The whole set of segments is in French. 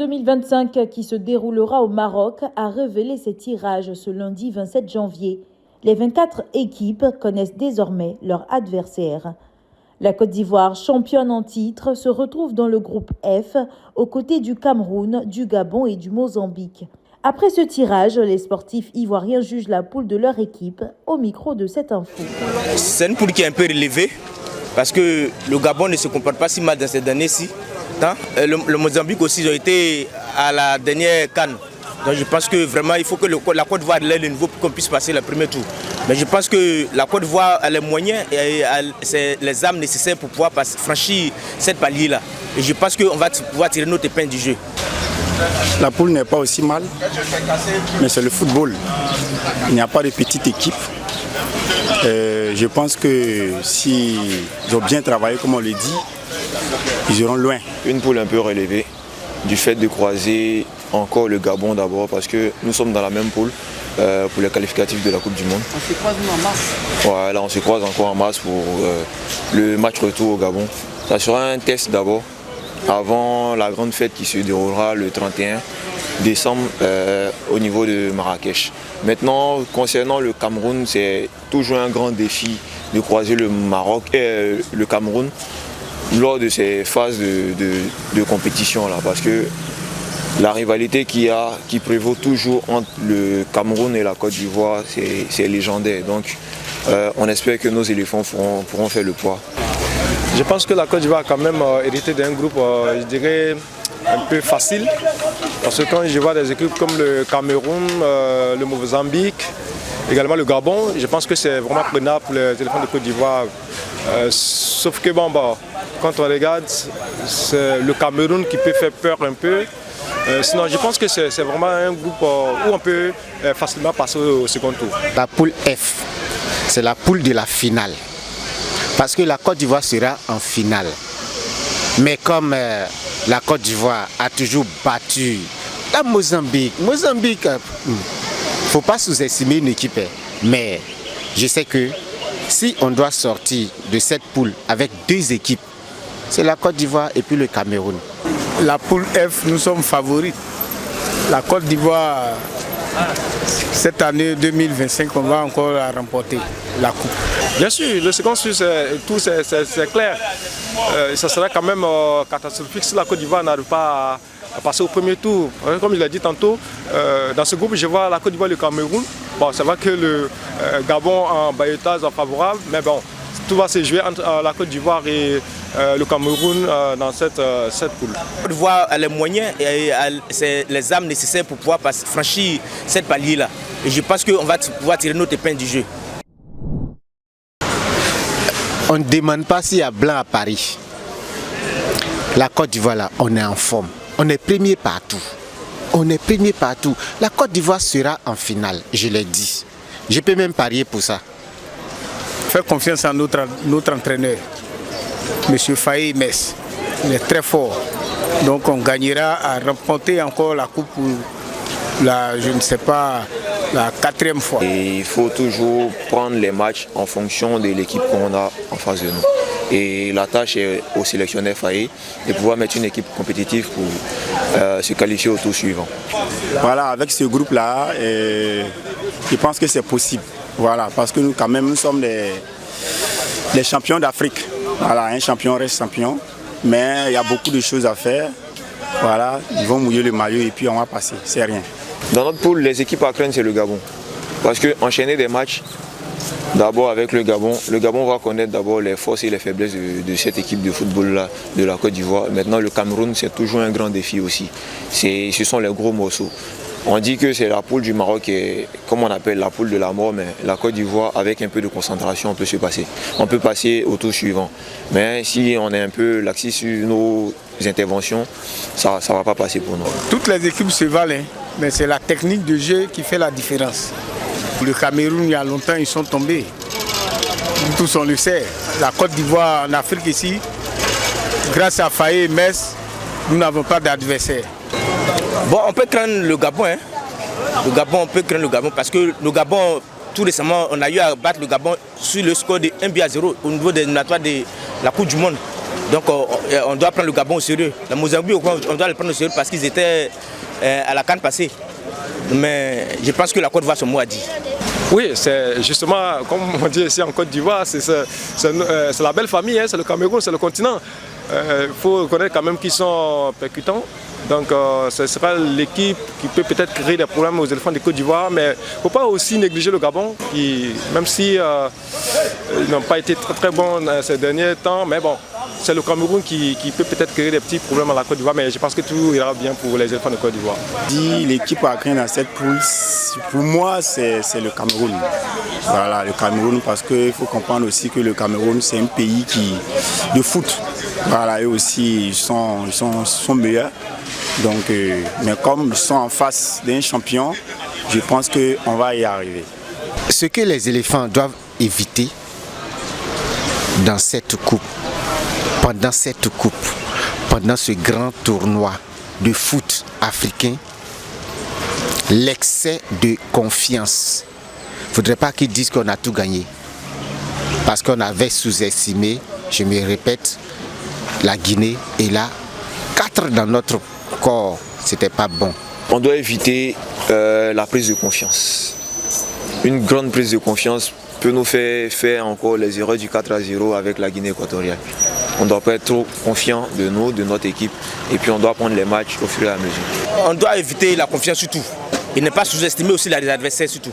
2025 qui se déroulera au Maroc a révélé ses tirages ce lundi 27 janvier. Les 24 équipes connaissent désormais leurs adversaires. La Côte d'Ivoire, championne en titre, se retrouve dans le groupe F, aux côtés du Cameroun, du Gabon et du Mozambique. Après ce tirage, les sportifs ivoiriens jugent la poule de leur équipe au micro de cette info. C'est une poule qui est un peu relevée parce que le Gabon ne se comporte pas si mal dans ces derniers-ci. Le Mozambique aussi, ils ont été à la dernière CAN. Donc je pense que vraiment il faut que la Côte d'Ivoire ait le niveau pour qu'on puisse passer le premier tour. Mais je pense que la Côte d'Ivoire a les moyens et les armes nécessaires pour pouvoir franchir cette palier-là. Et je pense qu'on va pouvoir tirer notre épingle du jeu. La poule n'est pas aussi mal, mais c'est le football. Il n'y a pas de petite équipe. Je pense que s'ils ont bien travaillé, comme on le dit, ils iront loin. Une poule un peu relevée du fait de croiser encore le Gabon d'abord, parce que nous sommes dans la même poule pour les qualificatifs de la Coupe du Monde. On se croise nous en masse. Ouais, là on se croise encore en masse pour le match retour au Gabon. Ça sera un test d'abord, avant la grande fête qui se déroulera le 31 décembre au niveau de Marrakech. Maintenant, concernant le Cameroun, c'est toujours un grand défi de croiser le Maroc et le Cameroun lors de ces phases de compétition là, parce que la rivalité qui prévaut toujours entre le Cameroun et la Côte d'Ivoire, c'est légendaire. Donc on espère que nos éléphants pourront faire le poids. Je pense que la Côte d'Ivoire a quand même hérité d'un groupe, je dirais, un peu facile. Parce que quand je vois des équipes comme le Cameroun, le Mozambique, également le Gabon, je pense que c'est vraiment prenable pour les éléphants de Côte d'Ivoire. Sauf que quand on regarde, c'est le Cameroun qui peut faire peur un peu. Sinon, je pense que c'est vraiment un groupe où on peut facilement passer au second tour. La poule F, c'est la poule de la finale. Parce que la Côte d'Ivoire sera en finale. Mais comme la Côte d'Ivoire a toujours battu la Mozambique, il ne faut pas sous-estimer une équipe. Mais je sais que si on doit sortir de cette poule avec deux équipes, c'est la Côte d'Ivoire et puis le Cameroun. La poule F, nous sommes favoris. La Côte d'Ivoire, cette année 2025, on va encore la remporter, la coupe. Bien sûr, le second tour, c'est clair. Ça sera quand même catastrophique si la Côte d'Ivoire n'arrive pas à passer au premier tour. Comme je l'ai dit tantôt, dans ce groupe, je vois la Côte d'Ivoire et le Cameroun. Bon, ça va que le Gabon en bailletage favorable, mais bon, tout va se jouer entre la Côte d'Ivoire et le Cameroun dans cette poule. La Côte d'Ivoire a les moyens et les armes nécessaires pour pouvoir franchir cette palier-là. Et je pense qu'on va pouvoir tirer notre épingle du jeu. On ne demande pas s'il y a blanc à Paris. La Côte d'Ivoire, là, on est en forme. On est premier partout. On est premier partout. La Côte d'Ivoire sera en finale, je l'ai dit. Je peux même parier pour ça. Faire confiance à notre entraîneur, M. Faye Mess. Il est très fort. Donc on gagnera à remporter encore la coupe pour la 4e fois. Et il faut toujours prendre les matchs en fonction de l'équipe qu'on a en face de nous. Et la tâche est au sélectionneur Faye de pouvoir mettre une équipe compétitive pour se qualifier au tour suivant. Voilà, avec ce groupe-là, je pense que c'est possible. Voilà, parce que nous, quand même, nous sommes les champions d'Afrique. Voilà, un champion reste champion, mais il y a beaucoup de choses à faire. Voilà, ils vont mouiller le maillot et puis on va passer, c'est rien. Dans notre poule, les équipes à craindre, c'est le Gabon. Parce qu'enchaîner des matchs, d'abord avec le Gabon va connaître d'abord les forces et les faiblesses de cette équipe de football-là, de la Côte d'Ivoire. Maintenant, le Cameroun, c'est toujours un grand défi aussi. Ce sont les gros morceaux. On dit que c'est la poule du Maroc, comme on appelle la poule de la mort, mais la Côte d'Ivoire, avec un peu de concentration, on peut se passer. On peut passer au tour suivant. Mais si on est un peu laxiste sur nos interventions, ça ne va pas passer pour nous. Toutes les équipes se valent, mais c'est la technique de jeu qui fait la différence. Le Cameroun, il y a longtemps, ils sont tombés. Tous on le sait. La Côte d'Ivoire en Afrique ici, grâce à Faye et Metz, nous n'avons pas d'adversaire. Bon, on peut craindre le Gabon. Le Gabon, on peut craindre le Gabon parce que le Gabon, tout récemment, on a eu à battre le Gabon sur le score de 1-0 au niveau des éliminatoires de la Coupe du Monde. Donc on doit prendre le Gabon au sérieux. La Mozambique, on doit le prendre au sérieux parce qu'ils étaient à la CAN passée. Mais je pense que la Côte d'Ivoire, son mot a dit. Oui, c'est justement, comme on dit ici en Côte d'Ivoire, c'est la belle famille, hein, c'est le Cameroun, c'est le continent. Il faut reconnaître quand même qu'ils sont percutants. Donc ce sera l'équipe qui peut peut-être créer des problèmes aux éléphants de Côte d'Ivoire, mais il ne faut pas aussi négliger le Gabon, qui, même si ils n'ont pas été très bons ces derniers temps, mais bon, c'est le Cameroun qui peut peut-être créer des petits problèmes à la Côte d'Ivoire, mais je pense que tout ira bien pour les éléphants de Côte d'Ivoire. Si l'équipe à craindre dans cette poule, pour moi, c'est le Cameroun. Voilà, le Cameroun, parce qu'il faut comprendre aussi que le Cameroun, c'est un pays de foot. Voilà, eux aussi, ils sont meilleurs. Donc, mais comme ils sont en face d'un champion, je pense qu'on va y arriver. Ce que les éléphants doivent éviter dans cette coupe, pendant ce grand tournoi de foot africain, l'excès de confiance. Il ne faudrait pas qu'ils disent qu'on a tout gagné. Parce qu'on avait sous-estimé, je me répète, la Guinée et là, 4 dans notre corps, c'était pas bon. On doit éviter la prise de confiance. Une grande prise de confiance peut nous faire encore les erreurs du 4-0 avec la Guinée équatoriale. On ne doit pas être trop confiant de nous, de notre équipe, et puis on doit prendre les matchs au fur et à mesure. On doit éviter la confiance surtout, et ne pas sous-estimer aussi les adversaires surtout.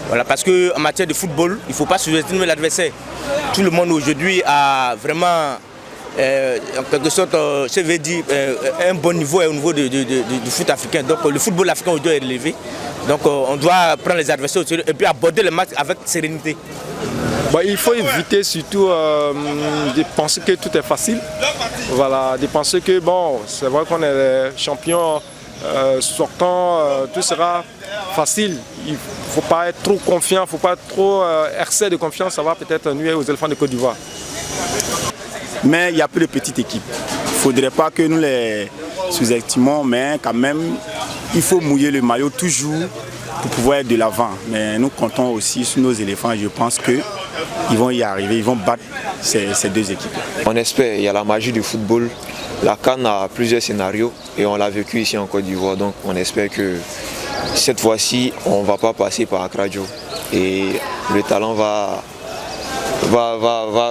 Voilà, parce qu'en matière de football, il ne faut pas sous-estimer l'adversaire. Tout le monde aujourd'hui a vraiment, en quelque sorte, je veux dire, un bon niveau au niveau du foot africain. Donc le football africain doit être élevé. Donc on doit prendre les adversaires au sérieux et puis aborder le match avec sérénité. Bon, il faut éviter surtout de penser que tout est facile. Voilà, de penser que bon, c'est vrai qu'on est les champions sortants, tout sera facile. Il ne faut pas être trop confiant, il ne faut pas être trop excès de confiance, ça va peut-être nuire aux éléphants de Côte d'Ivoire. Mais il y a peu de petites équipes. Il ne faudrait pas que nous les sous-estimons, mais quand même, il faut mouiller le maillot toujours pour pouvoir être de l'avant. Mais nous comptons aussi sur nos éléphants. Je pense qu'ils vont y arriver, ils vont battre ces deux équipes. On espère, il y a la magie du football. La CAN a plusieurs scénarios et on l'a vécu ici en Côte d'Ivoire. Donc on espère que cette fois-ci, on ne va pas passer par Akradjo. Et le talent va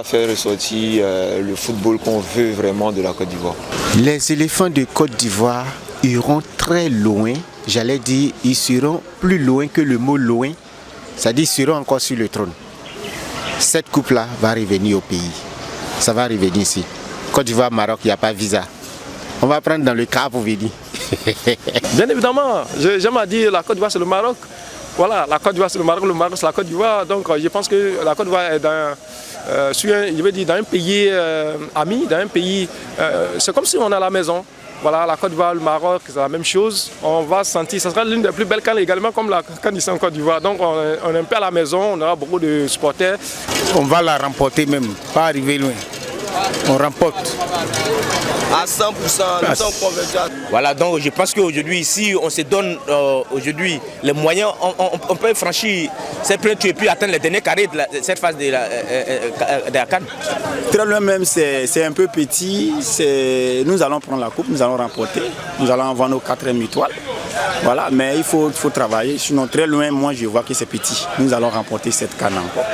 faire ressortir le football qu'on veut vraiment de la Côte d'Ivoire. Les éléphants de Côte d'Ivoire iront très loin. J'allais dire, ils seront plus loin que le mot loin. C'est-à-dire, ils seront encore sur le trône. Cette coupe-là va revenir au pays. Ça va revenir ici. Côte d'Ivoire, Maroc, il n'y a pas de visa. On va prendre dans le cas pour venir. Bien évidemment, j'aime à dire la Côte d'Ivoire c'est le Maroc. Voilà, la Côte d'Ivoire c'est le Maroc c'est la Côte d'Ivoire. Donc je pense que la Côte d'Ivoire est dans un pays ami, dans un pays. C'est comme si on est à la maison. Voilà, la Côte d'Ivoire, le Maroc, c'est la même chose. On va sentir, ça sera l'une des plus belles CAN également comme la CAN ici en Côte d'Ivoire. Donc on est un peu à la maison, on aura beaucoup de supporters. On va la remporter même, pas arriver loin. On remporte. À 100%, nous sommes convaincus. Voilà, donc je pense qu'aujourd'hui ici, on se donne aujourd'hui les moyens, on peut franchir cette plainte et puis atteindre les derniers carrés de cette phase de la CAN. Très loin même, c'est un peu petit. Nous allons prendre la coupe, nous allons remporter, nous allons avoir nos 4e étoiles. Voilà, mais il faut travailler. Sinon, très loin, moi je vois que c'est petit. Nous allons remporter cette CAN encore.